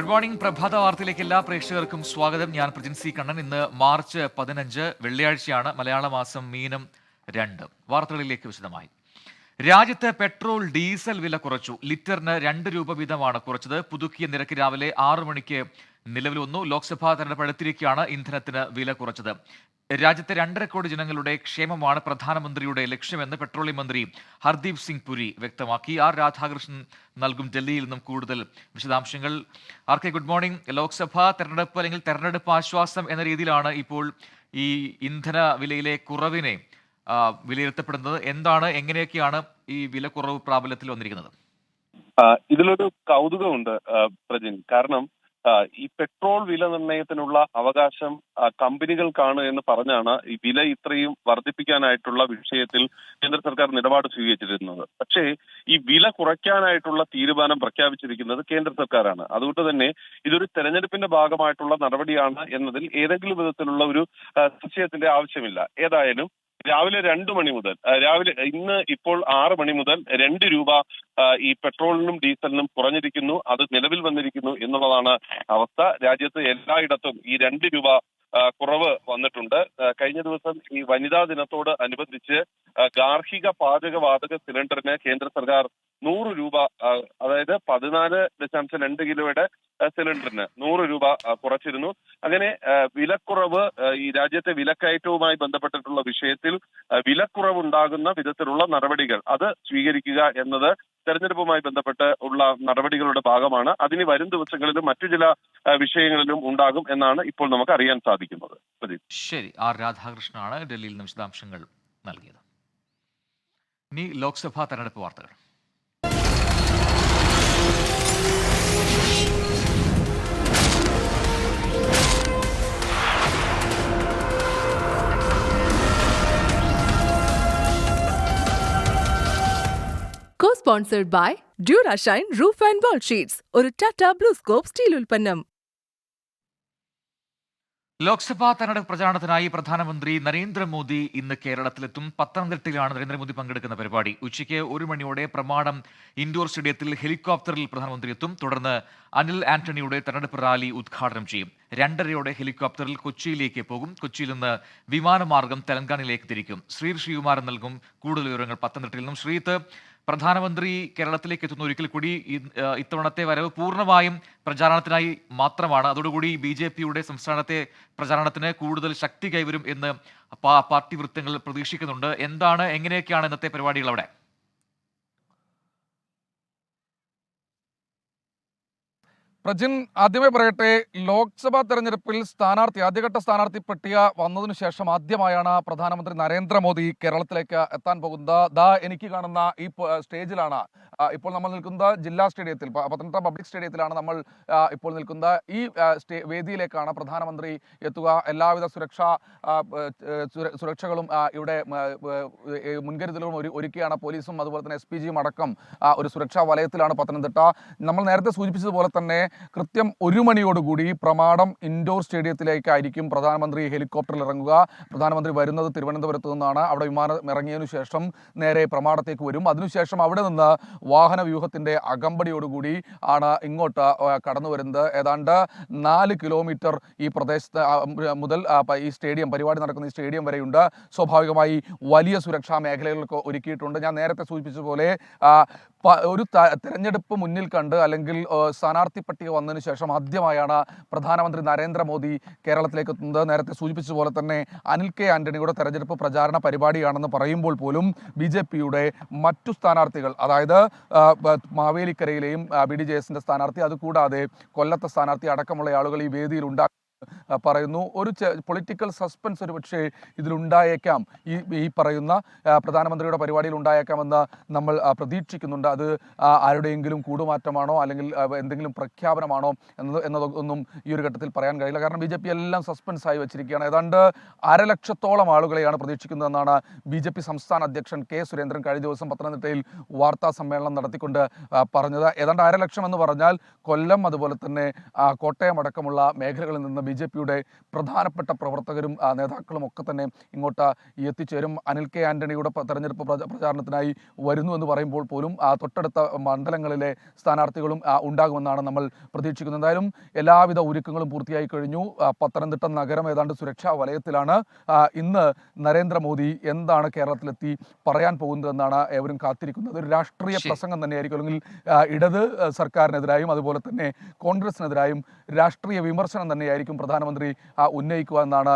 Good morning. പ്രഭാത വാർത്തയിലേക്ക് എല്ലാ പ്രേക്ഷകർക്കും സ്വാഗതം. ഞാൻ പ്രജിൻസി കണ്ണൻ. ഇന്ന് മാർച്ച് 15 വെള്ളിയാഴ്ചയാണ്. മലയാള മാസം മീനം 2. വാർത്തകളിലേക്ക് വിശദമായി. രാജ്യത്ത് പെട്രോൾ ഡീസൽ വില കുറച്ചു. ലിറ്ററിന് 2 രൂപ വീതമാണ് കുറച്ചത്. പുതുക്കിയ നിരക്ക് രാവിലെ 6 മണിക്ക് നിലവിൽ വന്നു. ലോക്സഭാ തെരഞ്ഞെടുപ്പ് അടുത്തിരിക്കെയാണ് ഇന്ധനത്തിന് വില കുറച്ചത്. രാജ്യത്തെ 2.5 കോടി ജനങ്ങളുടെ ക്ഷേമമാണ് പ്രധാനമന്ത്രിയുടെ ലക്ഷ്യമെന്ന് പെട്രോളിയം മന്ത്രി ഹർദീപ് സിംഗ് പുരി വ്യക്തമാക്കി. ആർ രാധാകൃഷ്ണൻ നൽകും ഡൽഹിയിൽ നിന്നും കൂടുതൽ വിശദാംശങ്ങൾ. ആർക്കെ ഗുഡ് മോർണിംഗ്. ലോക്സഭാ തെരഞ്ഞെടുപ്പ് അല്ലെങ്കിൽ തെരഞ്ഞെടുപ്പ് ആശ്വാസം എന്ന രീതിയിലാണ് ഇപ്പോൾ ഈ ഇന്ധന വിലയിലെ കുറവിനെ വിലയിരുത്തപ്പെടുന്നത്. എന്താണ്, എങ്ങനെയൊക്കെയാണ് ഈ വില കുറവ് പ്രാബല്യത്തിൽ വന്നിരിക്കുന്നത്? ഇതിലൊരു കൗതുകമുണ്ട് പ്രജിൻ. കാരണം ഈ പെട്രോൾ വില നിർണ്ണയത്തിനുള്ള അവകാശം കമ്പനികൾക്കാണ് എന്ന് പറഞ്ഞാണ് ഈ വില ഇത്രയും വർദ്ധിപ്പിക്കാനായിട്ടുള്ള വിഷയത്തിൽ കേന്ദ്ര സർക്കാർ നിലപാട് സ്വീകരിച്ചിരുന്നത്. പക്ഷേ ഈ വില കുറയ്ക്കാനായിട്ടുള്ള തീരുമാനം പ്രഖ്യാപിച്ചിരിക്കുന്നത് കേന്ദ്ര സർക്കാരാണ്. അതുകൊണ്ട് തന്നെ ഇതൊരു തെരഞ്ഞെടുപ്പിന്റെ ഭാഗമായിട്ടുള്ള നടപടിയാണ് എന്നതിൽ ഏതെങ്കിലും വിധത്തിലുള്ള ഒരു സംശയത്തിന്റെ ആവശ്യമില്ല. ഏതായാലും രാവിലെ 2 മണി മുതൽ ഇന്ന് ഇപ്പോൾ 6 മണി മുതൽ 2 രൂപ ഈ പെട്രോളിനും ഡീസലിനും കുറഞ്ഞിരിക്കുന്നു. അത് നിലവിൽ വന്നിരിക്കുന്നു എന്നുള്ളതാണ് അവസ്ഥ. രാജ്യത്ത് എല്ലായിടത്തും ഈ 2 രൂപ കുറവ് വന്നിട്ടുണ്ട്. കഴിഞ്ഞ ദിവസം ഈ വനിതാ ദിനത്തോട് അനുബന്ധിച്ച് ഗാർഹിക പാചകവാതക സിലിണ്ടറിന് കേന്ദ്ര സർക്കാർ 100 രൂപ, അതായത് 14.2 കിലോയുടെ സിലിണ്ടറിന് 100 രൂപ കുറച്ചിരുന്നു. അങ്ങനെ വിലക്കുറവ്, ഈ രാജ്യത്തെ വിലക്കയറ്റവുമായി ബന്ധപ്പെട്ടിട്ടുള്ള വിഷയത്തിൽ വിലക്കുറവുണ്ടാകുന്ന വിധത്തിലുള്ള നടപടികൾ അത് സ്വീകരിക്കുക എന്നത് തെരഞ്ഞെടുപ്പുമായി ബന്ധപ്പെട്ട് ഉള്ള നടപടികളുടെ ഭാഗമാണ്. അതിന് വരും ദിവസങ്ങളിലും മറ്റു ചില വിഷയങ്ങളിലും ഉണ്ടാകും എന്നാണ് ഇപ്പോൾ നമുക്ക് അറിയാൻ സാധിക്കുന്നത്. ശരി, ആർ രാധാകൃഷ്ണനാണ് ഡൽഹിയിൽ നിന്ന് വിശദാംശങ്ങൾ നൽകിയത്. ഇനി ലോക്സഭാ തെരഞ്ഞെടുപ്പ് വാർത്തകൾ. Co-sponsored by Durashine Roof and Wall Sheets, ഒരു ടാറ്റ ബ്ലൂസ്കോപ്പ് സ്റ്റീൽ ഉൽപ്പന്നം. ലോക്സഭാ തെരഞ്ഞെടുപ്പ് പ്രചാരണത്തിനായി പ്രധാനമന്ത്രി നരേന്ദ്രമോദി ഇന്ന് കേരളത്തിലെത്തും. പത്തനംതിട്ടയിലാണ് നരേന്ദ്രമോദി പങ്കെടുക്കുന്ന പരിപാടി. ഉച്ചയ്ക്ക് 1 മണിയോടെ പ്രമാടം ഇൻഡോർ സ്റ്റേഡിയത്തിൽ ഹെലികോപ്റ്ററിൽ പ്രധാനമന്ത്രി എത്തും. തുടർന്ന് അനിൽ ആന്റണിയുടെ തെരഞ്ഞെടുപ്പ് റാലി ഉദ്ഘാടനം ചെയ്യും. 2:30 ഹെലികോപ്റ്ററിൽ കൊച്ചിയിലേക്ക് പോകും. കൊച്ചിയിൽ നിന്ന് വിമാനമാർഗം തെലങ്കാനയിലേക്ക് തിരിക്കും. ശ്രീകുമാരൻ നൽകും കൂടുതൽ വിവരങ്ങൾ പത്തനംതിട്ടയിൽ നിന്നും. ശ്രീത്ത്, പ്രധാനമന്ത്രി കേരളത്തിലേക്ക് എത്തുന്ന ഒരിക്കൽ കൂടി ഇത്തവണത്തെ വരവ് പൂർണ്ണമായും പ്രചാരണത്തിനായി മാത്രമാണ്. അതോടുകൂടി BJPയുടെ സംസ്ഥാനത്തെ പ്രചാരണത്തിന് കൂടുതൽ ശക്തി കൈവരും എന്ന് പാർട്ടി വൃത്തങ്ങൾ പ്രതീക്ഷിക്കുന്നുണ്ട്. എന്താണ്, എങ്ങനെയൊക്കെയാണ് ഇന്നത്തെ പരിപാടികൾ അവിടെ? പ്രജിൻ, ആദ്യമേ പറയട്ടെ, ലോക്സഭാ തെരഞ്ഞെടുപ്പിൽ ആദ്യഘട്ട സ്ഥാനാർത്ഥി പട്ടിക വന്നതിനു ശേഷം ആദ്യമായാണ് പ്രധാനമന്ത്രി നരേന്ദ്രമോദി കേരളത്തിലേക്ക് എത്താൻ പോകുന്നത്. എനിക്ക് കാണുന്ന ഈ സ്റ്റേജിലാണ് ഇപ്പോൾ നമ്മൾ നിൽക്കുന്നത്. ജില്ലാ സ്റ്റേഡിയത്തിൽ, പത്തനംതിട്ട പബ്ലിക് സ്റ്റേഡിയത്തിലാണ് നമ്മൾ ഇപ്പോൾ നിൽക്കുന്നത്. ഈ വേദിയിലേക്കാണ് പ്രധാനമന്ത്രി എത്തുക. എല്ലാവിധ സുരക്ഷകളും ഇവിടെ മുൻകരുതലുകളും ഒരുക്കിയാണ്. പോലീസും അതുപോലെ തന്നെ SPGയും അടക്കം ഒരു സുരക്ഷാ വലയത്തിലാണ് പത്തനംതിട്ട. നമ്മൾ നേരത്തെ സൂചിപ്പിച്ചതുപോലെ തന്നെ കൃത്യം 1 മണിയോടുകൂടി പ്രമാടം ഇൻഡോർ സ്റ്റേഡിയത്തിലേക്കായിരിക്കും പ്രധാനമന്ത്രി ഹെലികോപ്റ്ററിൽ ഇറങ്ങുക. പ്രധാനമന്ത്രി വരുന്നത് തിരുവനന്തപുരത്ത് നിന്നാണ്. അവിടെ വിമാനം ഇറങ്ങിയതിനു ശേഷം നേരെ പ്രമാടത്തേക്ക് വരും. അതിനുശേഷം അവിടെ നിന്ന് വാഹന വ്യൂഹത്തിന്റെ അകമ്പടിയോടുകൂടി ആണ് ഇങ്ങോട്ട് കടന്നു വരുന്നത്. ഏതാണ്ട് 4 കിലോമീറ്റർ ഈ പ്രദേശത്ത് മുതൽ ഈ സ്റ്റേഡിയം, പരിപാടി നടക്കുന്ന ഈ സ്റ്റേഡിയം വരെയുണ്ട്. സ്വാഭാവികമായി വലിയ സുരക്ഷാ മേഖലകളൊക്കെ ഒരുക്കിയിട്ടുണ്ട്. ഞാൻ നേരത്തെ സൂചിപ്പിച്ചതുപോലെ ഒരു തെരഞ്ഞെടുപ്പ് മുന്നിൽ കണ്ട്, അല്ലെങ്കിൽ സ്ഥാനാർത്ഥി പട്ടിക വന്നതിന് ശേഷം ആദ്യമായാണ് പ്രധാനമന്ത്രി നരേന്ദ്രമോദി കേരളത്തിലേക്ക് എത്തുന്നത്. നേരത്തെ സൂചിപ്പിച്ചതുപോലെ തന്നെ അനിൽ ആന്റണിയുടെ തെരഞ്ഞെടുപ്പ് പ്രചാരണ പരിപാടിയാണെന്ന് പറയുമ്പോൾ പോലും BJPയുടെ മറ്റു സ്ഥാനാർത്ഥികൾ, അതായത് മാവേലിക്കരയിലെയും BDJSന്റെ സ്ഥാനാർത്ഥി, അതുകൂടാതെ കൊല്ലത്തെ സ്ഥാനാർത്ഥി അടക്കമുള്ള ആളുകൾ ഈ വേദിയിൽ പറയുന്നു. ഒരു പൊളിറ്റിക്കൽ സസ്പെൻസ് ഒരു പക്ഷേ ഇതിലുണ്ടായേക്കാം, ഈ പറയുന്ന പ്രധാനമന്ത്രിയുടെ പരിപാടിയിൽ ഉണ്ടായേക്കാമെന്ന് നമ്മൾ പ്രതീക്ഷിക്കുന്നുണ്ട്. അത് ആരുടെയെങ്കിലും കൂടുമാറ്റമാണോ അല്ലെങ്കിൽ എന്തെങ്കിലും പ്രഖ്യാപനമാണോ എന്നതൊന്നും ഈ ഒരു ഘട്ടത്തിൽ പറയാൻ കഴിയില്ല. കാരണം BJP എല്ലാം സസ്പെൻസായി വെച്ചിരിക്കുകയാണ്. ഏതാണ്ട് 1.5 ലക്ഷത്തോളം ആളുകളെയാണ് പ്രതീക്ഷിക്കുന്നതെന്നാണ് BJP സംസ്ഥാന അധ്യക്ഷൻ K. സുരേന്ദ്രൻ കഴിഞ്ഞ ദിവസം പത്തനംതിട്ടയിൽ വാർത്താ സമ്മേളനം നടത്തിക്കൊണ്ട് പറഞ്ഞത്. ഏതാണ്ട് 1.5 ലക്ഷം എന്ന് പറഞ്ഞാൽ കൊല്ലം, അതുപോലെ തന്നെ കോട്ടയം അടക്കമുള്ള മേഖലകളിൽ നിന്ന് BJPയുടെ പ്രധാനപ്പെട്ട പ്രവർത്തകരും നേതാക്കളും ഒക്കെ തന്നെ ഇങ്ങോട്ട് എത്തിച്ചേരും. അനിൽ കെ ആന്റണിയുടെ തെരഞ്ഞെടുപ്പ് പ്രചാരണത്തിനായി വരുന്നു എന്ന് പറയുമ്പോൾ പോലും തൊട്ടടുത്ത മണ്ഡലങ്ങളിലെ സ്ഥാനാർത്ഥികളും ഉണ്ടാകുമെന്നാണ് നമ്മൾ പ്രതീക്ഷിക്കുന്നത്. എന്തായാലും എല്ലാവിധ ഒരുക്കങ്ങളും പൂർത്തിയായി കഴിഞ്ഞു. പത്തനംതിട്ട നഗരം ഏതാണ്ട് സുരക്ഷാ വലയത്തിലാണ്. ഇന്ന് നരേന്ദ്രമോദി എന്താണ് കേരളത്തിലെത്തി പറയാൻ പോകുന്നതെന്നാണ് ഏവരും കാത്തിരിക്കുന്നത്. ഒരു രാഷ്ട്രീയ പ്രസംഗം തന്നെയായിരിക്കും, അല്ലെങ്കിൽ ഇടത് സർക്കാരിനെതിരായും അതുപോലെ തന്നെ കോൺഗ്രസിനെതിരായും രാഷ്ട്രീയ വിമർശനം തന്നെയായിരിക്കും പ്രധാനമന്ത്രി ഉന്നയിക്കുക എന്നാണ്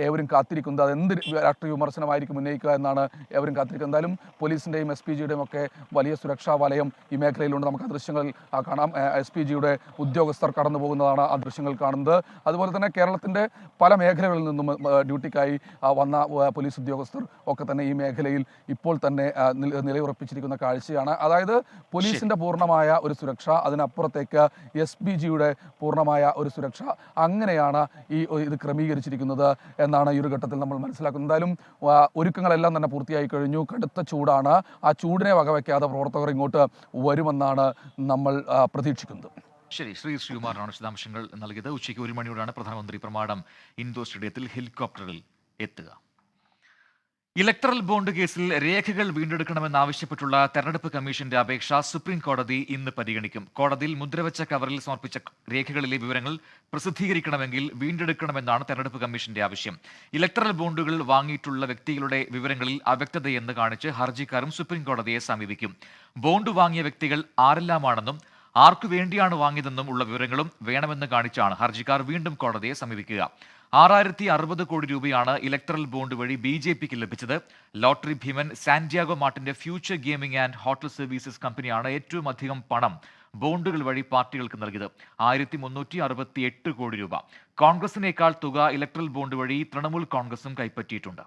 ഏവരും കാത്തിരിക്കുന്നത്. അതെന്ത് രാഷ്ട്രീയ വിമർശനമായിരിക്കും ഉന്നയിക്കുക എന്നാണ് ഏവരും കാത്തിരിക്കുന്നത്. എന്തായാലും പോലീസിൻ്റെയും SPGയുടെയും ഒക്കെ വലിയ സുരക്ഷാ വലയം ഈ മേഖലയിലുണ്ട്. നമുക്ക് ആ ദൃശ്യങ്ങൾ കാണാം. SPGയുടെ ഉദ്യോഗസ്ഥർ കടന്നു പോകുന്നതാണ് ആ ദൃശ്യങ്ങൾ കാണുന്നത്. അതുപോലെ തന്നെ കേരളത്തിൻ്റെ പല മേഖലകളിൽ നിന്നും ഡ്യൂട്ടിക്കായി വന്ന പോലീസ് ഉദ്യോഗസ്ഥർ ഒക്കെ തന്നെ ഈ മേഖലയിൽ ഇപ്പോൾ തന്നെ നിലയുറപ്പിച്ചിരിക്കുന്ന കാഴ്ചയാണ്. അതായത് പോലീസിൻ്റെ പൂർണ്ണമായ ഒരു സുരക്ഷ, അതിനപ്പുറത്തേക്ക് SPGയുടെ പൂർണ്ണമായ ഒരു സുരക്ഷ, അങ്ങനെയാണ് ഇത് ക്രമീകരിച്ചിരിക്കുന്നത് എന്നാണ് ഈ ഒരു ഘട്ടത്തിൽ നമ്മൾ മനസ്സിലാക്കുന്നത്. എന്തായാലും ഒരുക്കങ്ങളെല്ലാം തന്നെ പൂർത്തിയായി കഴിഞ്ഞു. കടുത്ത ചൂടാണ്. ആ ചൂടിനെ വകവയ്ക്കാതെ പ്രവർത്തകർ ഇങ്ങോട്ട് വരുമെന്നാണ് നമ്മൾ പ്രതീക്ഷിക്കുന്നത്. ശരി, ശ്രീകുമാറിനാണ് വിശദാംശങ്ങൾ നൽകിയത്. ഉച്ചയ്ക്ക് 1 മണിയോടാണ് പ്രധാനമന്ത്രി പ്രമാടം ഇൻഡോർ സ്റ്റേഡിയത്തിൽ ഹെലികോപ്റ്ററിൽ എത്തുക. ഇലക്ട്രൽ ബോണ്ട് കേസിൽ രേഖകൾ വീണ്ടെടുക്കണമെന്നാവശ്യപ്പെട്ടുള്ള തെരഞ്ഞെടുപ്പ് കമ്മീഷന്റെ അപേക്ഷ സുപ്രീം കോടതി ഇന്ന് പരിഗണിക്കും. കോടതിയിൽ മുദ്രവെച്ച കവറിൽ സമർപ്പിച്ച രേഖകളിലെ വിവരങ്ങൾ പ്രസിദ്ധീകരിക്കണമെങ്കിൽ വീണ്ടെടുക്കണമെന്നാണ് തെരഞ്ഞെടുപ്പ് കമ്മീഷന്റെ ആവശ്യം. ഇലക്ട്രൽ ബോണ്ടുകൾ വാങ്ങിയിട്ടുള്ള വ്യക്തികളുടെ വിവരങ്ങളിൽ അവ്യക്തതയെന്ന് കാണിച്ച് ഹർജിക്കാരും സുപ്രീം കോടതിയെ സമീപിക്കും. ബോണ്ട് വാങ്ങിയ വ്യക്തികൾ ആരെല്ലാമാണെന്നും ആർക്കു വേണ്ടിയാണ് വാങ്ങിയതെന്നും ഉള്ള വിവരങ്ങളും വേണമെന്ന് കാണിച്ചാണ് ഹർജിക്കാർ വീണ്ടും കോടതിയെ സമീപിക്കുക. 6060 കോടി രൂപയാണ് ഇലക്ട്രൽ ബോണ്ട് വഴി BJPക്ക് ലഭിച്ചത്. ലോട്ടറി ഭീമൻ സാന്റിയാഗോ മാർട്ടിന്റെ future gaming and hotel services കമ്പനിയാണ് ഏറ്റവും അധികം പണം ബോണ്ടുകൾ വഴി പാർട്ടികൾക്ക് നൽകിയത്. 1368 കോടി രൂപ. കോൺഗ്രസിനേക്കാൾ തുക ഇലക്ട്രൽ ബോണ്ട് വഴി തൃണമൂൽ കോൺഗ്രസും കൈപ്പറ്റിയിട്ടുണ്ട്.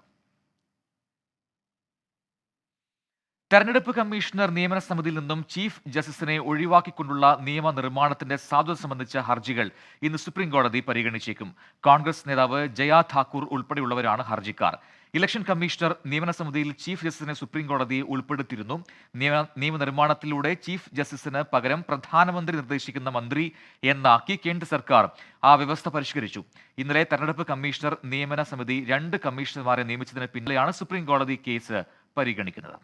തെരഞ്ഞെടുപ്പ് കമ്മീഷണർ നിയമന സമിതിയിൽ നിന്നും ചീഫ് ജസ്റ്റിസിനെ ഒഴിവാക്കിക്കൊണ്ടുള്ള നിയമനിർമ്മാണത്തിന്റെ സാധുത സംബന്ധിച്ച ഹർജികൾ ഇന്ന് സുപ്രീം കോടതി പരിഗണിച്ചേക്കും. കോൺഗ്രസ് നേതാവ് ജയ ഠാക്കൂർ ഉൾപ്പെടെയുള്ളവരാണ് ഹർജിക്കാർ. ഇലക്ഷൻ കമ്മീഷണർ നിയമന സമിതിയിൽ ചീഫ് ജസ്റ്റിസിനെ സുപ്രീം കോടതി ഉൾപ്പെടുത്തിയിരുന്നു. നിയമനിർമ്മാണത്തിലൂടെ ചീഫ് ജസ്റ്റിസിന് പകരം പ്രധാനമന്ത്രി നിർദ്ദേശിക്കുന്ന മന്ത്രി എന്നാക്കി കേന്ദ്ര സർക്കാർ ആ വ്യവസ്ഥ പരിഷ്കരിച്ചു. ഇന്നലെ തെരഞ്ഞെടുപ്പ് കമ്മീഷണർ നിയമന സമിതി 2 കമ്മീഷണർമാരെ നിയമിച്ചതിന് പിന്നാലെയാണ് സുപ്രീം കോടതി കേസ് പരിഗണിക്കുന്നത്.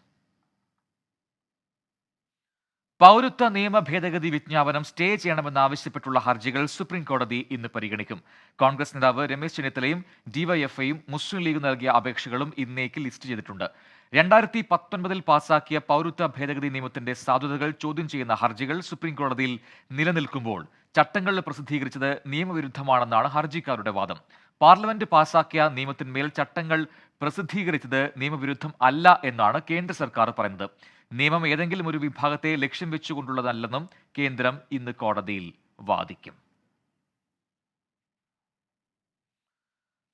പൗരത്വ നിയമ ഭേദഗതി വിജ്ഞാപനം സ്റ്റേ ചെയ്യണമെന്നാവശ്യപ്പെട്ടുള്ള ഹർജികൾ സുപ്രീം കോടതി ഇന്ന് പരിഗണിക്കും. കോൺഗ്രസ് നേതാവ് രമേശ് ചെന്നിത്തലയും DYFIയും മുസ്ലിം ലീഗ് നൽകിയ അപേക്ഷകളും ഇന്നേക്ക് ലിസ്റ്റ് ചെയ്തിട്ടുണ്ട്. 2019 പാസാക്കിയ പൗരത്വ ഭേദഗതി നിയമത്തിന്റെ സാധുതകൾ ചോദ്യം ചെയ്യുന്ന ഹർജികൾ സുപ്രീം കോടതിയിൽ നിലനിൽക്കുമ്പോൾ ചട്ടങ്ങൾ പ്രസിദ്ധീകരിച്ചത് നിയമവിരുദ്ധമാണെന്നാണ് ഹർജിക്കാരുടെ വാദം. പാർലമെന്റ് പാസാക്കിയ നിയമത്തിന്മേൽ ചട്ടങ്ങൾ പ്രസിദ്ധീകരിച്ചത് നിയമവിരുദ്ധം അല്ല എന്നാണ് കേന്ദ്ര സർക്കാർ പറയുന്നത്. നിയമം ഏതെങ്കിലും ഒരു വിഭാഗത്തെ ലക്ഷ്യം വെച്ചുകൊണ്ടുള്ളതല്ലെന്നും കേന്ദ്രം ഇന്ന് കോടതിയിൽ വാദിക്കും.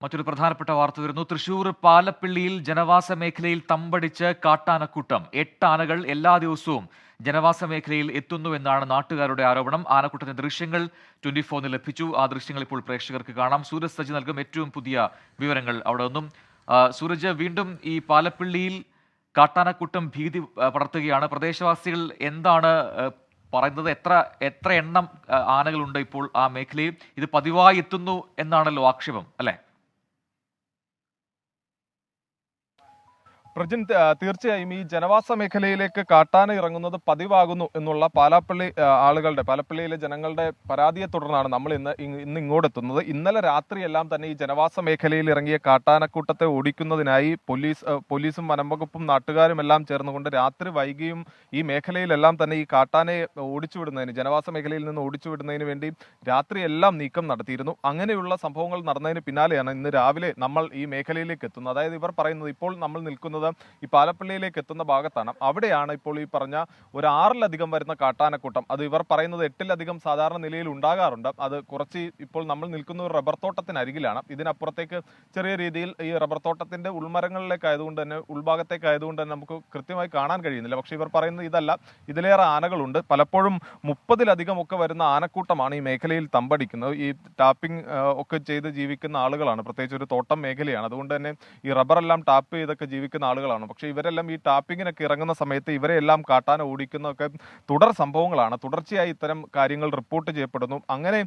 മറ്റൊരു പ്രധാനപ്പെട്ട വാർത്ത വരുന്നു. തൃശൂർ പാലപ്പിള്ളിയിൽ ജനവാസ മേഖലയിൽ തമ്പടിച്ച് കാട്ടാനക്കൂട്ടം. 8 ആനകൾ എല്ലാ ദിവസവും ജനവാസ മേഖലയിൽ എത്തുന്നുവെന്നാണ് നാട്ടുകാരുടെ ആരോപണം. ആനക്കൂട്ടത്തിന്റെ ദൃശ്യങ്ങൾ 24 ലഭിച്ചു. ആ ദൃശ്യങ്ങൾ ഇപ്പോൾ പ്രേക്ഷകർക്ക് കാണാം. സൂരജ് സജി നൽകും ഏറ്റവും പുതിയ വിവരങ്ങൾ അവിടെ നിന്നും. സൂരജ്, വീണ്ടും ഈ പാലപ്പിള്ളിയിൽ കാട്ടാനക്കൂട്ടം ഭീതി പടർത്തുകയാണ്. പ്രദേശവാസികൾ എന്താണ് പറയുന്നത്? എത്ര എണ്ണം ആനകളുണ്ട് ഇപ്പോൾ ആ മേഖലയിൽ? ഇത് പതിവായി എത്തുന്നു എന്നാണല്ലോ ആക്ഷേപം, അല്ലേ? പ്രജിൻ, തീർച്ചയായും ഈ ജനവാസ മേഖലയിലേക്ക് കാട്ടാന ഇറങ്ങുന്നത് പതിവാകുന്നു എന്നുള്ള പാലപ്പള്ളിയിലെ ജനങ്ങളുടെ പരാതിയെ തുടർന്നാണ് നമ്മൾ ഇന്ന് ഇങ്ങോട്ടെത്തുന്നത്. ഇന്നലെ രാത്രിയെല്ലാം തന്നെ ഈ ജനവാസ മേഖലയിൽ ഇറങ്ങിയ കാട്ടാനക്കൂട്ടത്തെ ഓടിക്കുന്നതിനായി പോലീസും വനംവകുപ്പും നാട്ടുകാരും എല്ലാം ചേർന്നുകൊണ്ട് രാത്രി വൈകിയും ഈ മേഖലയിലെല്ലാം തന്നെ ഈ കാട്ടാനയെ ഓടിച്ചുവിടുന്നതിന്, ജനവാസ മേഖലയിൽ നിന്ന് ഓടിച്ചുവിടുന്നതിന് വേണ്ടി രാത്രിയെല്ലാം നീക്കം നടത്തിയിരുന്നു. അങ്ങനെയുള്ള സംഭവങ്ങൾ നടന്നതിന് പിന്നാലെയാണ് ഇന്ന് രാവിലെ നമ്മൾ ഈ മേഖലയിലേക്ക് എത്തുന്നത്. അതായത് ഇവർ പറയുന്നത്, ഇപ്പോൾ നമ്മൾ നിൽക്കുന്നത് ഈ പാലപ്പള്ളിയിലേക്ക് എത്തുന്ന ഭാഗത്താണ്. അവിടെയാണ് ഇപ്പോൾ ഈ പറഞ്ഞ ഒരു 6-ലധികം വരുന്ന കാട്ടാനക്കൂട്ടം. അത് ഇവർ പറയുന്നത് 8-ലധികം സാധാരണ നിലയിൽ ഉണ്ടാകാറുണ്ട്. അത് കുറച്ച് ഇപ്പോൾ നമ്മൾ നിൽക്കുന്ന ഒരു റബ്ബർ തോട്ടത്തിനരികിലാണ്. ഇതിനപ്പുറത്തേക്ക് ചെറിയ രീതിയിൽ ഈ റബ്ബർ തോട്ടത്തിന്റെ ഉൾമരങ്ങളിലേക്ക് ആയതുകൊണ്ട് തന്നെ, ഉൾഭാഗത്തേക്ക് ആയതുകൊണ്ട് തന്നെ നമുക്ക് കൃത്യമായി കാണാൻ കഴിയുന്നില്ല. പക്ഷേ ഇവർ പറയുന്നത് ഇതല്ല, ഇതിലേറെ ആനകളുണ്ട്. പലപ്പോഴും 30-ലധികം ഒക്കെ വരുന്ന ആനക്കൂട്ടമാണ് ഈ മേഖലയിൽ തമ്പടിക്കുന്നത്. ഈ ടാപ്പിംഗ് ഒക്കെ ചെയ്ത് ജീവിക്കുന്ന ആളുകളാണ്. പ്രത്യേകിച്ച് ഒരു തോട്ടം മേഖലയാണ്. അതുകൊണ്ട് തന്നെ ഈ റബ്ബറെല്ലാം ടാപ്പ് ചെയ്തൊക്കെ ജീവിക്കുന്ന ആളുകളാണ്. പക്ഷേ ഇവരെല്ലാം ഈ ടാപ്പിങ്ങിനൊക്കെ ഇറങ്ങുന്ന സമയത്ത് ഇവരെല്ലാം കാട്ടാന ഓടിക്കുന്നതൊക്കെ തുടർ സംഭവങ്ങളാണ്. തുടർച്ചയായി ഇത്തരം കാര്യങ്ങൾ റിപ്പോർട്ട് ചെയ്യപ്പെടുന്നു. അങ്ങനെ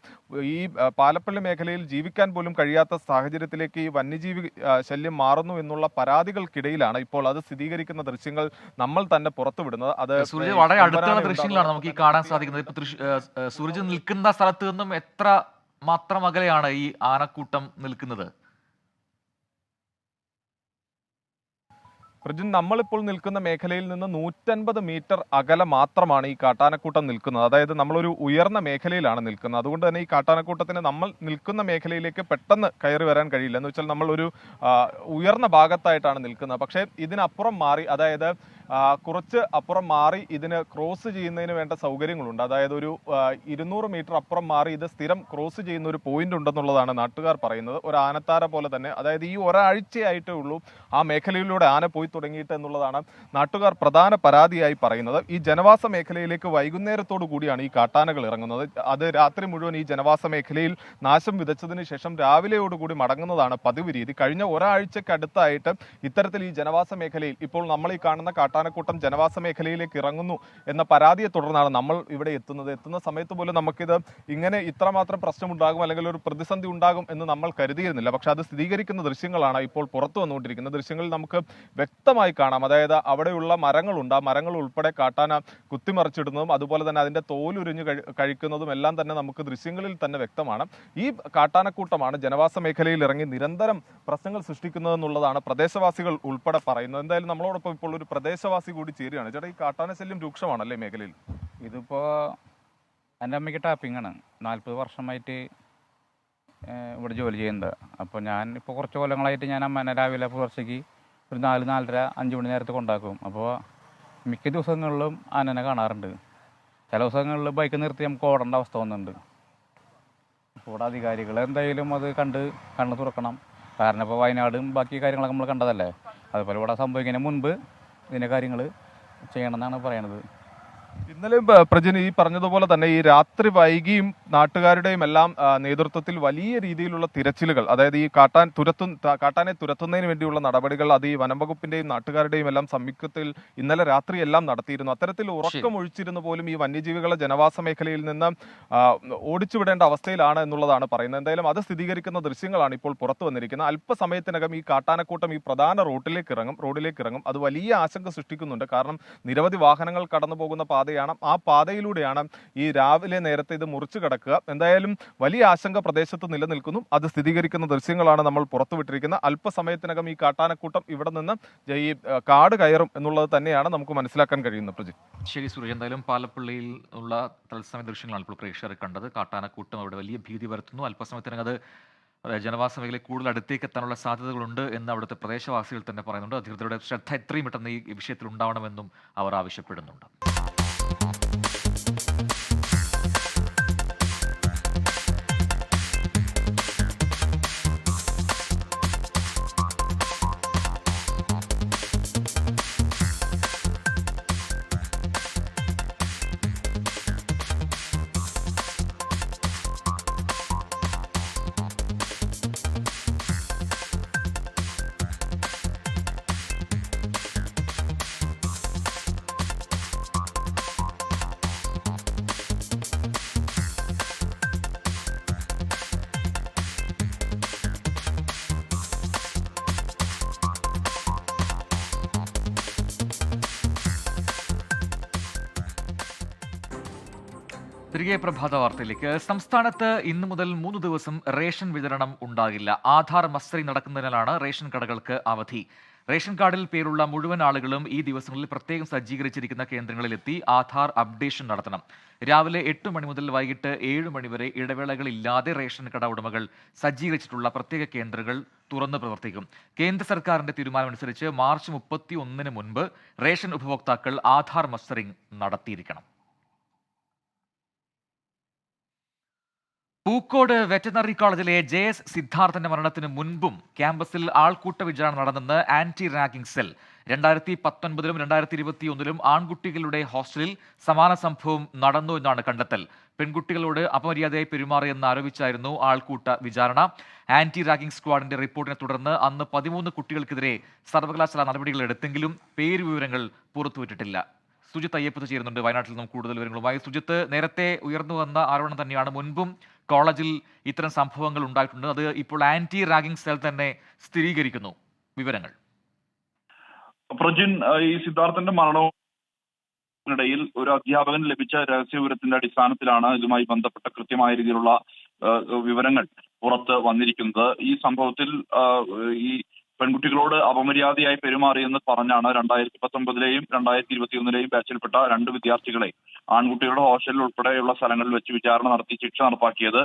ഈ പാലപ്പള്ളി മേഖലയിൽ ജീവിക്കാൻ പോലും കഴിയാത്ത സാഹചര്യത്തിലേക്ക് ഈ വന്യജീവി ശല്യം മാറുന്നു എന്നുള്ള പരാതികൾക്കിടയിലാണ് ഇപ്പോൾ അത് സ്ഥിരീകരിക്കുന്ന ദൃശ്യങ്ങൾ നമ്മൾ തന്നെ പുറത്തുവിടുന്നത്. അത് സൂരജ് വളരെ അടുത്തുള്ള ദൃശ്യങ്ങളാണ് നമുക്ക് ഈ കാണാൻ സാധിക്കുന്നത്. ഇപ്പൊ സൂരജ് നിൽക്കുന്ന സ്ഥലത്ത് നിന്നും എത്ര മാത്രം അകലെയാണ് ഈ ആനക്കൂട്ടം നിൽക്കുന്നത്? പ്രജിൻ, നമ്മളിപ്പോൾ നിൽക്കുന്ന മേഖലയിൽ നിന്ന് 150 മീറ്റർ അകലെ മാത്രമാണ് ഈ കാട്ടാനക്കൂട്ടം നിൽക്കുന്നത്. അതായത് നമ്മളൊരു ഉയർന്ന മേഖലയിലാണ് നിൽക്കുന്നത്. അതുകൊണ്ട് തന്നെ ഈ കാട്ടാനക്കൂട്ടത്തിന് നമ്മൾ നിൽക്കുന്ന മേഖലയിലേക്ക് പെട്ടെന്ന് കയറി വരാൻ കഴിയില്ല. എന്ന് വെച്ചാൽ നമ്മളൊരു ഉയർന്ന ഭാഗത്തായിട്ടാണ് നിൽക്കുന്നത്. പക്ഷേ ഇതിനപ്പുറം മാറി, അതായത് കുറച്ച് അപ്പുറം മാറി ഇതിന് ക്രോസ് ചെയ്യുന്നതിന് വേണ്ട സൗകര്യങ്ങളുണ്ട്. അതായത് ഒരു 200 മീറ്റർ അപ്പുറം മാറി ഇത് സ്ഥിരം ക്രോസ് ചെയ്യുന്ന ഒരു പോയിന്റ് ഉണ്ടെന്നുള്ളതാണ് നാട്ടുകാർ പറയുന്നത്. ഒരു ആനത്താര പോലെ തന്നെ, അതായത് ഈ ഒരാഴ്ചയായിട്ടേ ഉള്ളൂ ആ മേഖലയിലൂടെ ആന പോയി തുടങ്ങിയിട്ട് എന്നുള്ളതാണ് നാട്ടുകാർ പ്രധാന പരാതിയായി പറയുന്നത്. ഈ ജനവാസ മേഖലയിലേക്ക് വൈകുന്നേരത്തോടു കൂടിയാണ് ഈ കാട്ടാനകൾ ഇറങ്ങുന്നത്. അത് രാത്രി മുഴുവൻ ഈ ജനവാസ മേഖലയിൽ നാശം വിതച്ചതിന് ശേഷം രാവിലെയോടുകൂടി മടങ്ങുന്നതാണ് പതിവ് രീതി. കഴിഞ്ഞ ഒരാഴ്ചക്കടുത്തായിട്ട് ഇത്തരത്തിൽ ഈ ജനവാസ മേഖലയിൽ ഇപ്പോൾ നമ്മൾ ഈ കാണുന്ന കാട്ടാനക്കൂട്ടം ജനവാസ മേഖലയിലേക്ക് ഇറങ്ങുന്നു എന്ന പരാതിയെ തുടർന്നാണ് നമ്മൾ ഇവിടെ എത്തുന്നത്. എത്തുന്ന സമയത്ത് പോലും നമുക്കിത് ഇങ്ങനെ ഇത്രമാത്രം പ്രശ്നമുണ്ടാകും അല്ലെങ്കിൽ ഒരു പ്രതിസന്ധി ഉണ്ടാകും എന്ന് നമ്മൾ കരുതിയിരുന്നില്ല. പക്ഷെ അത് സ്ഥിരീകരിക്കുന്ന ദൃശ്യങ്ങളാണ് ഇപ്പോൾ പുറത്തു വന്നുകൊണ്ടിരിക്കുന്നത്. ദൃശ്യങ്ങളിൽ നമുക്ക് വ്യക്തമായി കാണാം. അതായത് അവിടെയുള്ള മരങ്ങളുണ്ട്, ആ മരങ്ങൾ ഉൾപ്പെടെ കാട്ടാന കുത്തിമറിച്ചിടുന്നതും അതുപോലെ തന്നെ അതിന്റെ തോലുരിഞ്ഞ് കഴിക്കുന്നതും എല്ലാം തന്നെ നമുക്ക് ദൃശ്യങ്ങളിൽ തന്നെ വ്യക്തമാണ്. ഈ കാട്ടാനക്കൂട്ടമാണ് ജനവാസ മേഖലയിൽ ഇറങ്ങി നിരന്തരം പ്രശ്നങ്ങൾ സൃഷ്ടിക്കുന്നതെന്നുള്ളതാണ് പ്രദേശവാസികൾ ഉൾപ്പെടെ പറയുന്നത്. എന്തായാലും നമ്മളോടൊപ്പം ഇപ്പോൾ ഒരു പ്രദേശവാസി കൂടി ചേരുകയാണ്. ചേട്ടാ, ഈ കാട്ടാന ശല്യം രൂക്ഷമാണല്ലേ മേഖലയിൽ? ഇതിപ്പോ എൻ്റെ അമ്മയ്ക്ക് ടാപ്പിംഗ് ആണ്. 40 വർഷമായിട്ട് ഇവിടെ ജോലി ചെയ്യുന്നത്. അപ്പോൾ ഞാൻ ഇപ്പോൾ കുറച്ച് കൊല്ലങ്ങളായിട്ട് ഞാൻ അമ്മേനെ രാവിലെ പുലർച്ചയ്ക്ക് ഒരു 4, 4:30, 5 മണി നേരത്ത് കൊണ്ടാക്കും. അപ്പോൾ മിക്ക ദിവസങ്ങളിലും ആനനെ കാണാറുണ്ട്. ചില ദിവസങ്ങളിൽ ബൈക്ക് നിർത്തി നമുക്ക് ഓടേണ്ട അവസ്ഥ വന്നിട്ടുണ്ട്. ഇവിടെ അധികാരികൾ എന്തായാലും അത് കണ്ണ് തുറക്കണം. കാരണം ഇപ്പോൾ വയനാടും ബാക്കി കാര്യങ്ങളൊക്കെ നമ്മൾ കണ്ടതല്ലേ. അതുപോലെ ഇവിടെ സംഭവിക്കുന്നതിന് മുൻപ് ഇതിൻ്റെ കാര്യങ്ങൾ ചെയ്യണമെന്നാണ് പറയണത്. ഇന്നലെ പ്രജിൻ ഈ പറഞ്ഞതുപോലെ തന്നെ ഈ രാത്രി വൈകിയും നാട്ടുകാരുടെയും എല്ലാം നേതൃത്വത്തിൽ വലിയ രീതിയിലുള്ള തിരച്ചിലുകൾ, അതായത് ഈ കാട്ടാനെ തുരത്തുന്നതിന് വേണ്ടിയുള്ള നടപടികൾ അത് ഈ വനം വകുപ്പിന്റെയും നാട്ടുകാരുടെയും എല്ലാം സംയുക്തത്തിൽ ഇന്നലെ രാത്രി എല്ലാം നടത്തിയിരുന്നു. അത്തരത്തിൽ ഉറക്കമൊഴിച്ചിരുന്നു പോലും ഈ വന്യജീവികളെ ജനവാസ മേഖലയിൽ നിന്ന് ഓടിച്ചുവിടേണ്ട അവസ്ഥയിലാണ് എന്നുള്ളതാണ് പറയുന്നത്. എന്തായാലും അത് സ്ഥിരീകരിക്കുന്ന ദൃശ്യങ്ങളാണ് ഇപ്പോൾ പുറത്തു വന്നിരിക്കുന്നത്. അല്പസമയത്തിനകം ഈ കാട്ടാനക്കൂട്ടം ഈ പ്രധാന റോഡിലേക്ക് ഇറങ്ങും. അത് വലിയ ആശങ്ക സൃഷ്ടിക്കുന്നുണ്ട്. കാരണം നിരവധി വാഹനങ്ങൾ കടന്നു പോകുന്ന പാതയാണ്. ആ പാതയിലൂടെയാണ് ഈ രാവിലെ നേരത്തെ ഇത് മുറിച്ചു കടക്കുക. എന്തായാലും വലിയ ആശങ്ക പ്രദേശത്ത് നിലനിൽക്കുന്നു. അത് സ്ഥിരീകരിക്കുന്ന ദൃശ്യങ്ങളാണ് നമ്മൾ പുറത്തുവിട്ടിരിക്കുന്നത്. അല്പസമയത്തിനകം ഈ കാട്ടാനക്കൂട്ടം ഇവിടെ നിന്ന് ഈ കാട് കയറും എന്നുള്ളത് തന്നെയാണ് നമുക്ക് മനസ്സിലാക്കാൻ കഴിയുന്നത്. പ്രജിത്ത്, ശരി സൂരജ്, എന്തായാലും പാലപ്പള്ളിയിൽ ഉള്ള തത്സമയ ദൃശ്യങ്ങളാണ് ഇപ്പോൾ പ്രേക്ഷകർ കണ്ടത്. കാട്ടാനക്കൂട്ടം അവിടെ വലിയ ഭീതി പരത്തുന്നു. അല്പസമയത്തിനകം അത് ജനവാസ മേഖലയിൽ കൂടുതൽ അടുത്തേക്ക് എത്താനുള്ള സാധ്യതകളുണ്ട് എന്ന് അവിടുത്തെ പ്രദേശവാസികൾ തന്നെ പറയുന്നുണ്ട്. അധികൃതരുടെ ശ്രദ്ധ എത്രയും പെട്ടെന്ന് ഈ വിഷയത്തിൽ ഉണ്ടാവണമെന്നും അവർ ആവശ്യപ്പെടുന്നുണ്ട്. തിരികെ പ്രഭാത വാർത്തയിലേക്ക്. സംസ്ഥാനത്ത് ഇന്നു മുതൽ 3 ദിവസം റേഷൻ വിതരണം ഉണ്ടാകില്ല. ആധാർ മസ്റ്ററിംഗ് നടക്കുന്നതിനാലാണ് റേഷൻ കടകൾക്ക് അവധി. റേഷൻ കാർഡിൽ പേരുള്ള മുഴുവൻ ആളുകളും ഈ ദിവസങ്ങളിൽ പ്രത്യേകം സജ്ജീകരിച്ചിരിക്കുന്ന കേന്ദ്രങ്ങളിലെത്തി ആധാർ അപ്ഡേഷൻ നടത്തണം. രാവിലെ 8 മണി മുതൽ വൈകിട്ട് 7 മണി വരെ ഇടവേളകളില്ലാതെ റേഷൻ കട ഉടമകൾ സജ്ജീകരിച്ചിട്ടുള്ള പ്രത്യേക കേന്ദ്രങ്ങൾ തുറന്ന് പ്രവർത്തിക്കും. കേന്ദ്ര സർക്കാരിന്റെ തീരുമാനമനുസരിച്ച് മാർച്ച് 31 മുൻപ് റേഷൻ ഉപഭോക്താക്കൾ ആധാർ മസ്റ്ററിംഗ് നടത്തിയിരിക്കണം. പൂക്കോട് വെറ്ററിനറി കോളേജിലെ JS സിദ്ധാർത്ഥന്റെ മരണത്തിന് മുൻപും ക്യാമ്പസിൽ ആൾക്കൂട്ട വിചാരണ നടന്നെന്ന് ആന്റി റാഗിംഗ് സെൽ. 2019-ലും 2021-ലും ആൺകുട്ടികളുടെ ഹോസ്റ്റലിൽ സമാന സംഭവം നടന്നു എന്നാണ് കണ്ടെത്തൽ. പെൺകുട്ടികളോട് അപമര്യാദയായി പെരുമാറിയെന്ന് ആരോപിച്ചായിരുന്നു ആൾക്കൂട്ട വിചാരണ. ആന്റി റാഗിംഗ് സ്ക്വാഡിന്റെ റിപ്പോർട്ടിനെ തുടർന്ന് അന്ന് 13 കുട്ടികൾക്കെതിരെ സർവകലാശാല നടപടികൾ എടുത്തെങ്കിലും പേരുവിവരങ്ങൾ പുറത്തുവിട്ടിട്ടില്ല. സുജിത്ത് അയ്യപ്പത്ത് ചേരുന്നുണ്ട് വയനാട്ടിൽ നിന്നും കൂടുതൽ വിവരങ്ങളുമായി. സുജിത്ത്, നേരത്തെ ഉയർന്നു വന്ന ആരോപണം തന്നെയാണ്, മുൻപും കോളേജിൽ ഇത്തരം സംഭവങ്ങൾ ഉണ്ടായിട്ടുണ്ട്. അത് ഇപ്പോൾ ആന്റി റാഗിംഗ് സെൽ തന്നെ സ്ഥിരീകരിക്കുന്നു. വിവരങ്ങൾ പ്രജിൻ, ഈ സിദ്ധാർത്ഥന്റെ മരണത്തിനിടയിൽ ഒരു അധ്യാപകന് ലഭിച്ച രഹസ്യവിവരത്തിന്റെ അടിസ്ഥാനത്തിലാണ് ഇതുമായി ബന്ധപ്പെട്ട കൃത്യമായ രീതിയിലുള്ള വിവരങ്ങൾ പുറത്ത് വന്നിരിക്കുന്നത്. ഈ സംഭവത്തിൽ ഈ പെൺകുട്ടികളോട് അപമര്യാദയായി പെരുമാറിയെന്ന് പറഞ്ഞാണ് 2019-ലെയും 2021-ലെയും ബാച്ചിൽപ്പെട്ട 2 വിദ്യാർത്ഥികളെ ആൺകുട്ടികളുടെ ഹോസ്റ്റലിൽ ഉൾപ്പെടെയുള്ള സ്ഥലങ്ങളിൽ വെച്ച് വിചാരണ നടത്തി ശിക്ഷ നടപ്പാക്കിയത്.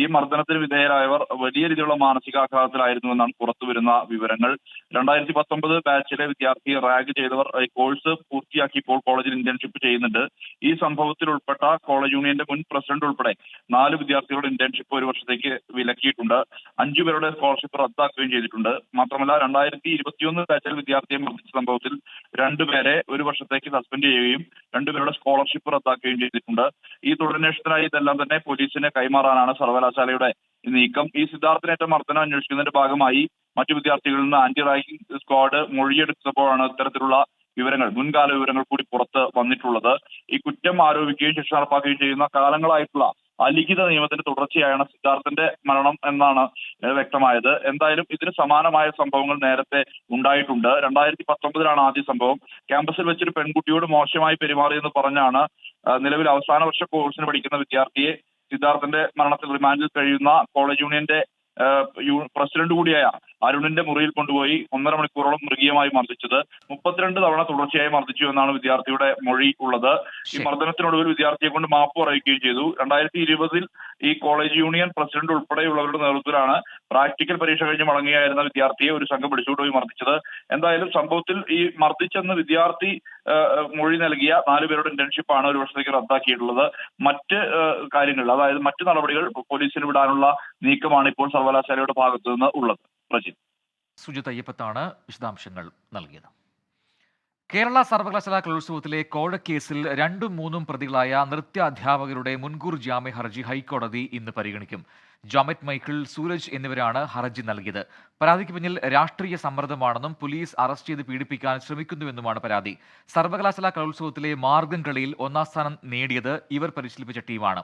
ഈ മർദ്ദനത്തിന് വിധേയരായവർ വലിയ രീതിയിലുള്ള മാനസികാഘാതത്തിലായിരുന്നുവെന്നാണ് പുറത്തുവരുന്ന വിവരങ്ങൾ. 2019 ബാച്ചിലെ വിദ്യാർത്ഥിയെ റാഗ് ചെയ്തവർ കോഴ്സ് പൂർത്തിയാക്കി ഇപ്പോൾ കോളേജിൽ ഇന്റേൺഷിപ്പ് ചെയ്യുന്നുണ്ട്. ഈ സംഭവത്തിൽ ഉൾപ്പെട്ട കോളേജ് യൂണിയന്റെ മുൻ പ്രസിഡന്റ് ഉൾപ്പെടെ 4 വിദ്യാർത്ഥികളുടെ ഇന്റേൺഷിപ്പ് 1 വർഷത്തേക്ക് വിലക്കിയിട്ടുണ്ട്. 5 പേരുടെ സ്കോളർഷിപ്പ് റദ്ദാക്കുകയും ചെയ്തിട്ടുണ്ട്. മാത്രമല്ല 2021 ബാച്ചിൽ വിദ്യാർത്ഥിയെ മർദ്ദിച്ച സംഭവത്തിൽ 2 പേരെ 1 വർഷത്തേക്ക് സസ്പെൻഡ് ചെയ്യുകയും 2 പേരുടെ സ്കോളർഷിപ്പ് റദ്ദാക്കുകയും ചെയ്തിട്ടുണ്ട്. ഈ തുടരന്വേഷണത്തിനായി ഇതെല്ലാം തന്നെ പോലീസിന് കൈമാറാനാണ് സർവകലാശാലയുടെ നീക്കം. ഈ സിദ്ധാർത്ഥനേറ്റ മർദ്ദനം അന്വേഷിക്കുന്നതിന്റെ ഭാഗമായി മറ്റു വിദ്യാർത്ഥികളിൽ നിന്ന് ആന്റി റാഗിംഗ് സ്ക്വാഡ് മൊഴിയെടുത്തപ്പോഴാണ് ഇത്തരത്തിലുള്ള വിവരങ്ങൾ, മുൻകാല വിവരങ്ങൾ കൂടി പുറത്ത് വന്നിട്ടുള്ളത്. ഈ കുറ്റം ആരോപിക്കുകയും ശിക്ഷ നടപ്പാക്കുകയും ചെയ്യുന്ന കാലങ്ങളായിട്ടുള്ള അലിഖിത നിയമത്തിന്റെ തുടർച്ചയായാണ് സിദ്ധാർത്ഥന്റെ മരണം എന്നാണ് വ്യക്തമായത്. എന്തായാലും ഇതിന് സമാനമായ സംഭവങ്ങൾ നേരത്തെ ഉണ്ടായിട്ടുണ്ട്. 2019-ലാണ് ആദ്യ സംഭവം. ക്യാമ്പസിൽ വെച്ചൊരു പെൺകുട്ടിയോട് മോശമായി പെരുമാറിയെന്ന് പറഞ്ഞാണ് നിലവിൽ അവസാന വർഷ കോഴ്സിന് പഠിക്കുന്ന വിദ്യാർത്ഥിയെ സിദ്ധാർത്ഥന്റെ മരണത്തിൽ റിമാൻഡിൽ കഴിയുന്ന കോളേജ് യൂണിയന്റെ പ്രസിഡന്റ് കൂടിയായ അരുണിന്റെ മുറിയിൽ കൊണ്ടുപോയി 1.5 മണിക്കൂറോളം മൃഗീയമായി മർദ്ദിച്ചത്. 32 തവണ തുടർച്ചയായി മർദ്ദിച്ചു എന്നാണ് വിദ്യാർത്ഥിയുടെ മൊഴി ഉള്ളത്. ഈ മർദ്ദനത്തിനൊടുവിൽ വിദ്യാർത്ഥിയെ കൊണ്ട് മാപ്പ് പറയുകയും ചെയ്തു. 2020-ൽ ഈ കോളേജ് യൂണിയൻ പ്രസിഡന്റ് ഉൾപ്പെടെയുള്ളവരുടെ നേതൃത്വത്തിലാണ് പ്രാക്ടിക്കൽ പരീക്ഷ കഴിഞ്ഞ് മടങ്ങുകയായിരുന്ന വിദ്യാർത്ഥിയെ ഒരു സംഘം പിടിച്ചുകൊണ്ടുപോയി മർദ്ദിച്ചത്. എന്തായാലും സംഭവത്തിൽ ഈ മർദ്ദിച്ചെന്ന് വിദ്യാർത്ഥി മൊഴി നൽകിയ 4 പേരുടെ ഇന്റേൺഷിപ്പാണ് 1 വർഷത്തേക്ക് റദ്ദാക്കിയിട്ടുള്ളത്. മറ്റ് കാര്യങ്ങൾ, അതായത് മറ്റ് നടപടികൾ പോലീസിന് വിടാനുള്ള നീക്കമാണ് ഇപ്പോൾ സർവകലാശാലയുടെ ഭാഗത്തു നിന്ന് ഉള്ളത്. സുജിത്ത് അയ്യപ്പത്താണ് വിശദാംശങ്ങൾ നൽകിയത്. കേരള സർവകലാശാല കലോത്സവത്തിലെ കോഴക്കേസിൽ 2ഉം 3ഉം പ്രതികളായ നൃത്യാധ്യാപകരുടെ മുൻകൂർ ജാമ്യ ഹർജി ഹൈക്കോടതി ഇന്ന് പരിഗണിക്കും. ജോമറ്റ് മൈക്കിൾ, സൂരജ് എന്നിവരാണ് ഹർജി നൽകിയത്. പരാതിക്ക് പിന്നിൽ രാഷ്ട്രീയ സമ്മർദ്ദമാണെന്നും പോലീസ് അറസ്റ്റ് ചെയ്ത് പീഡിപ്പിക്കാൻ ശ്രമിക്കുന്നുവെന്നുമാണ് പരാതി. സർവകലാശാല കലോത്സവത്തിലെ മാർഗം കളിയിൽ 1ാം സ്ഥാനം നേടിയത് ഇവർ പരിശീലിപ്പിച്ച ടീമാണ്.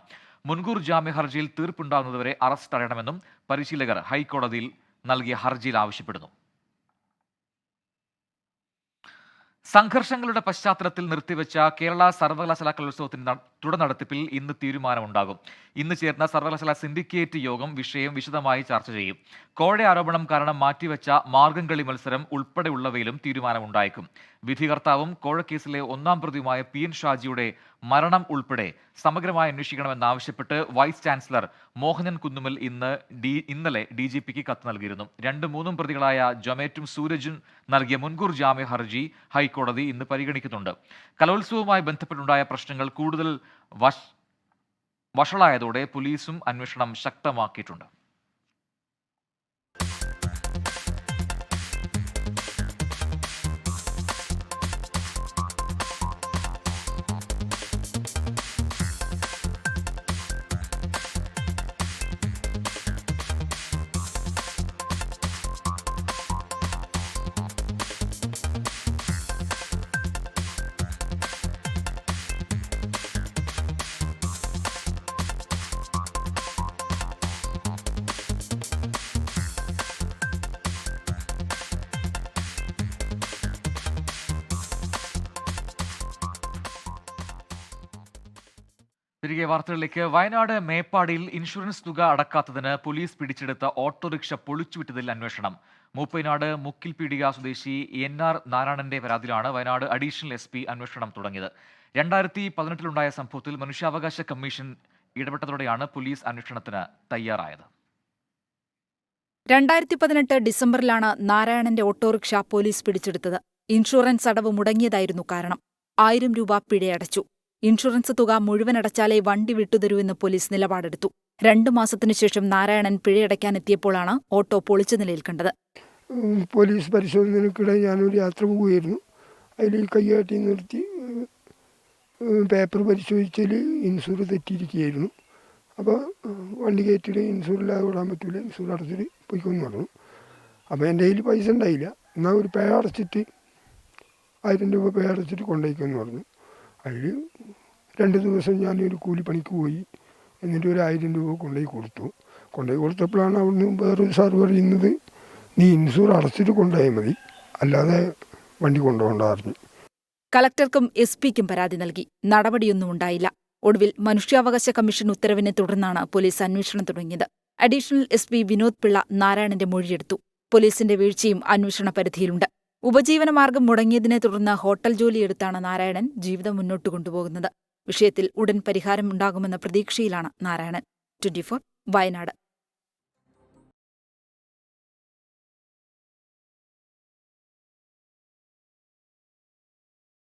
മുൻകൂർ ജാമ്യ ഹർജിയിൽ തീർപ്പുണ്ടാകുന്നതുവരെ അറസ്റ്റ് തടയണമെന്നും പരിശീലകർ ഹൈക്കോടതിയിൽ നൽകിയ ഹർജിയിൽ ആവശ്യപ്പെടുന്നു. സംഘർഷങ്ങളുടെ പശ്ചാത്തലത്തിൽ നിർത്തിവെച്ച കേരള സർവകലാശാല കലോത്സവത്തിന്റെ തുടർ നടത്തിപ്പിൽ ഇന്ന് തീരുമാനമുണ്ടാകും. ഇന്ന് ചേർന്ന സർവകലാശാല സിൻഡിക്കേറ്റ് യോഗം വിഷയം വിശദമായി ചർച്ച ചെയ്യും. കോഴ ആരോപണം കാരണം മാറ്റിവെച്ച മാർഗംകളി മത്സരം ഉൾപ്പെടെയുള്ളവയിലും തീരുമാനമുണ്ടായേക്കും. വിധികർത്താവും കോഴക്കേസിലെ 1ാം പ്രതിയുമായ PN ഷാജിയുടെ മരണം ഉൾപ്പെടെ സമഗ്രമായി അന്വേഷിക്കണമെന്നാവശ്യപ്പെട്ട് വൈസ് ചാൻസലർ മോഹനൻ കുന്നുമ്മൽ ഇന്നലെ DGPക്ക് കത്ത് നൽകിയിരുന്നു. 2ഉം 3ഉം പ്രതികളായ ജൊമേറ്റും സൂരജും നൽകിയ മുൻകൂർ ജാമ്യ ഹർജി ഹൈക്കോടതി ഇന്ന് പരിഗണിക്കുന്നുണ്ട്. കലോത്സവവുമായി ബന്ധപ്പെട്ടുണ്ടായ പ്രശ്നങ്ങൾ കൂടുതൽ വഷളായതോടെ പോലീസും അന്വേഷണം ശക്തമാക്കിയിട്ടുണ്ട്. തിരികെ വാർത്തകളിലേക്ക്. വയനാട് മേപ്പാടിയിൽ ഇൻഷുറൻസ് തുക അടക്കാത്തതിന് പോലീസ് പിടിച്ചെടുത്ത ഓട്ടോറിക്ഷ പൊളിച്ചുവിട്ടതിൽ അന്വേഷണം. മൂപ്പൈനാട് മുക്കിൽപീടിക സ്വദേശി NR നാരായണന്റെ പരാതിയിലാണ് വയനാട് അഡീഷണൽ SP അന്വേഷണം തുടങ്ങിയത്. 2018-ലുണ്ടായ സംഭവത്തിൽ മനുഷ്യാവകാശ കമ്മീഷൻ ഇടപെട്ടതോടെയാണ് പോലീസ് അന്വേഷണത്തിന് തയ്യാറായത്. 2018 ഡിസംബറിലാണ് നാരായണന്റെ ഓട്ടോറിക്ഷ പോലീസ് പിടിച്ചെടുത്തത്. ഇൻഷുറൻസ് അടവ് മുടങ്ങിയതായിരുന്നു കാരണം. 1000 രൂപ പിഴയടച്ചു. ഇൻഷുറൻസ് തുക മുഴുവൻ അടച്ചാലേ വണ്ടി വിട്ടുതരൂവെന്ന് പോലീസ് നിലപാടെടുത്തു. 2 മാസത്തിനു ശേഷം നാരായണൻ പിഴയടയ്ക്കാനെത്തിയപ്പോഴാണ് ഓട്ടോ പൊളിച്ച നിലയിൽ കണ്ടത്. പോലീസ് പരിശോധനയ്ക്കിടെ ഞാനൊരു യാത്ര പോവുകയായിരുന്നു. അതിൽ കൈകാട്ടി നിർത്തി പേപ്പർ പരിശോധിച്ചാൽ ഇൻഷൂർ തെറ്റിയിരിക്കുകയായിരുന്നു. അപ്പോൾ വണ്ടി കയറ്റിയിട്ട് ഇൻഷൂറില്ലാതെ വിടാൻ പറ്റില്ല, ഇൻഷൂർ അടച്ചിട്ട് പോയിക്കൊന്ന് പറഞ്ഞു. അപ്പോൾ എൻ്റെ കയ്യിൽ പൈസ ഉണ്ടായില്ല. എന്നാൽ ഒരു പേ അടച്ചിട്ട് 1000 രൂപ പേ അടച്ചിട്ട് കൊണ്ടുപോയിക്കെന്ന് പറഞ്ഞു. അതിൽ 2 ദിവസം ഞാനൊരു കൂലിപ്പണിക്ക് പോയി. എന്നിട്ട് ഒരു 1000 രൂപ കൊണ്ടുപോയി കൊടുത്തപ്പോഴാണ് അവിടുന്ന് വേറൊരു സാർ പറയുന്നത്, നീ ഇൻഷൂർ അടച്ചിട്ട് കൊണ്ടുപോയാൽ മതി, അല്ലാതെ വണ്ടി കൊണ്ടുപോകണ്ട പറഞ്ഞു. കളക്ടർക്കും SP-ക്കും പരാതി നൽകി. നടപടിയൊന്നും ഉണ്ടായില്ല. ഒടുവിൽ മനുഷ്യാവകാശ കമ്മീഷൻ ഉത്തരവിനെ തുടർന്നാണ് പോലീസ് അന്വേഷണം തുടങ്ങിയത്. അഡീഷണൽ SP വിനോദ് പിള്ള നാരായണന്റെ മൊഴിയെടുത്തു. പോലീസിന്റെ വീഴ്ചയും അന്വേഷണ പരിധിയിലുണ്ട്. ഉപജീവനമാർഗം മുടങ്ങിയതിനെ തുടർന്ന് ഹോട്ടൽ ജോലിയെടുത്താണ് നാരായണൻ ജീവിതം മുന്നോട്ട് കൊണ്ടുപോകുന്നത്. വിഷയത്തിൽ ഉടൻ പരിഹാരമുണ്ടാകുമെന്ന പ്രതീക്ഷയിലാണ് നാരായണൻ. 24 വയനാട്.